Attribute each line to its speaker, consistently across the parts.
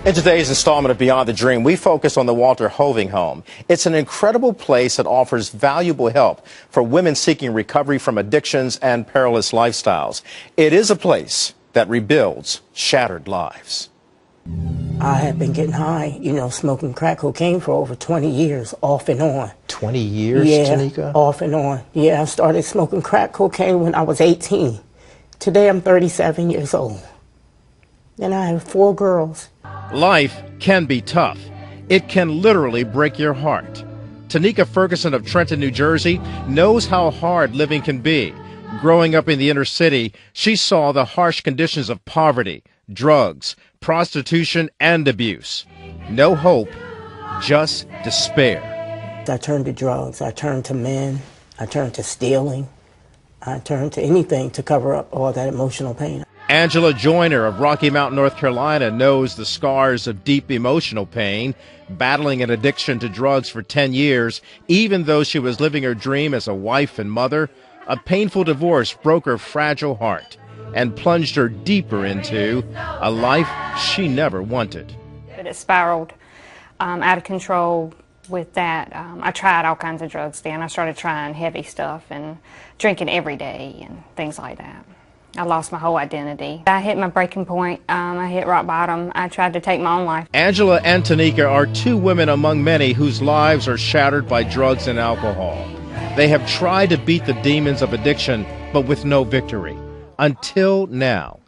Speaker 1: In today's installment of Beyond the Dream, we focus on the Walter Hoving home. It's an incredible place that offers valuable help for women seeking recovery from addictions and perilous lifestyles. It is a place that rebuilds shattered lives.
Speaker 2: I had been getting high, smoking crack cocaine for over 20 years, off and on.
Speaker 1: 20 years,
Speaker 2: yeah,
Speaker 1: Tanika?
Speaker 2: Off and on. Yeah, I started smoking crack cocaine when I was 18. Today I'm 37 years old. And I have 4 girls.
Speaker 3: Life can be tough. It can literally break your heart. Tanika Ferguson of Trenton, New Jersey, knows how hard living can be. Growing up in the inner city, she saw the harsh conditions of poverty, drugs, prostitution, and abuse. No hope, just despair.
Speaker 2: I turned to drugs. I turned to men. I turned to stealing. I turned to anything to cover up all that emotional pain.
Speaker 3: Angela Joyner of Rocky Mount, North Carolina, knows the scars of deep emotional pain, battling an addiction to drugs for 10 years. Even though she was living her dream as a wife and mother, a painful divorce broke her fragile heart and plunged her deeper into a life she never wanted.
Speaker 4: But it spiraled out of control with that. I tried all kinds of drugs then. I started trying heavy stuff and drinking every day and things like that. I lost my whole identity. I hit my breaking point. I hit rock bottom. I tried to take my own life.
Speaker 3: Angela and Tanika are 2 women among many whose lives are shattered by drugs and alcohol. They have tried to beat the demons of addiction, but with no victory. Until now.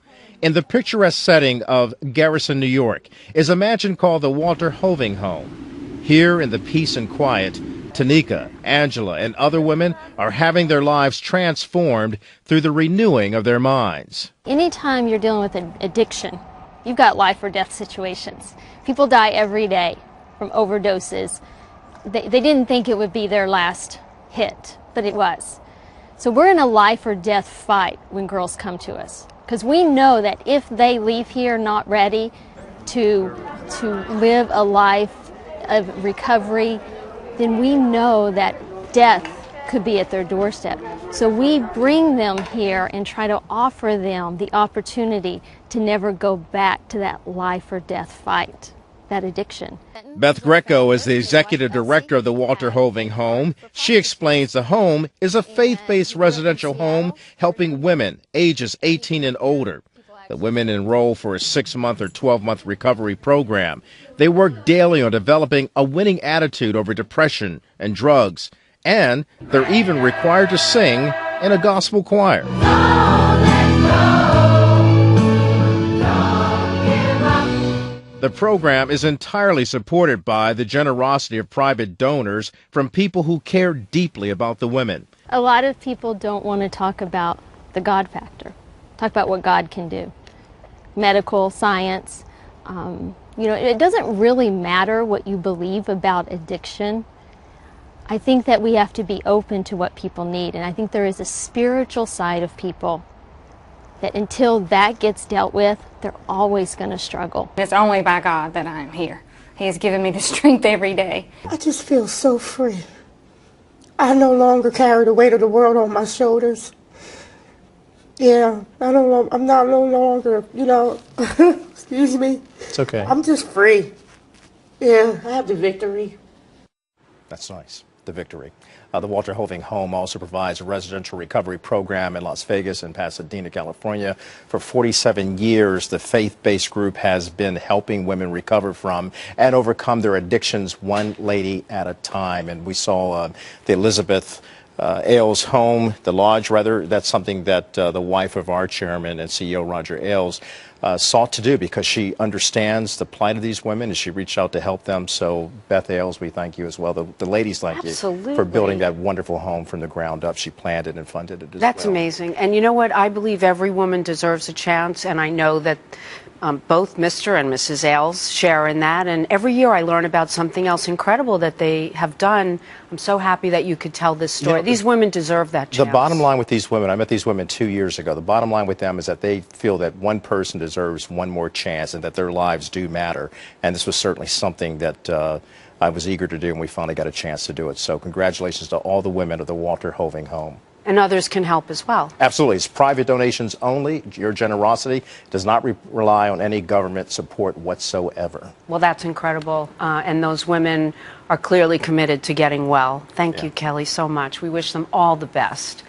Speaker 3: In the picturesque setting of Garrison, New York, is a mansion called the Walter Hoving home. Here in the peace and quiet, Tanika, Angela, and other women are having their lives transformed through the renewing of their minds.
Speaker 5: Anytime you're dealing with an addiction, you've got life or death situations. People die every day from overdoses. They didn't think it would be their last hit, but it was. So we're in a life or death fight when girls come to us, because we know that if they leave here not ready to live a life of recovery, then we know that death could be at their doorstep. So we bring them here and try to offer them the opportunity to never go back to that life or death fight, that addiction.
Speaker 3: Beth Greco is the executive director of the Walter Hoving home. She explains the home is a faith-based residential home helping women ages 18 and older. The women enroll for a 6-month or 12-month recovery program. They work daily on developing a winning attitude over depression and drugs, and they're even required to sing in a gospel choir. The program is entirely supported by the generosity of private donors from people who care deeply about the women.
Speaker 5: A lot of people don't want to talk about the God factor, talk about what God can do. Medical, science, it doesn't really matter what you believe about addiction. I think that we have to be open to what people need, and I think there is a spiritual side of people that until that gets dealt with, they're always going to struggle.
Speaker 4: It's only by God that I'm here. He has given me the strength every day.
Speaker 2: I just feel so free. I no longer carry the weight of the world on my shoulders. Yeah, I'm not no longer, excuse me.
Speaker 1: It's okay.
Speaker 2: I'm just free. Yeah, I have the victory.
Speaker 1: That's nice, the victory. The Walter Hoving home also provides a residential recovery program in Las Vegas and Pasadena, California. For 47 years, the faith-based group has been helping women recover from and overcome their addictions one lady at a time. And we saw the Elizabeth Ailes home, the lodge rather. That's something that the wife of our chairman and CEO, Roger Ailes, sought to do because she understands the plight of these women and she reached out to help them. So Beth Ailes, we thank you as well. The ladies thank you for building that wonderful home from the ground up. She planned it and funded it as well.
Speaker 6: That's amazing. And you know what? I believe every woman deserves a chance, and I know that both Mr. and Mrs. Ailes share in that. And every year I learn about something else incredible that they have done. I'm so happy that you could tell this story. These women deserve that chance.
Speaker 1: The bottom line with these women, I met these women 2 years ago. The bottom line with them is that they feel that one person deserves one more chance and that their lives do matter. And this was certainly something that I was eager to do, and we finally got a chance to do it. So congratulations to all the women of the Walter Hoving home.
Speaker 6: And others can help as well.
Speaker 1: Absolutely. It's private donations only. Your generosity does not rely on any government support whatsoever.
Speaker 6: Well, that's incredible. And those women are clearly committed to getting well. Thank you, Kelly, so much. We wish them all the best.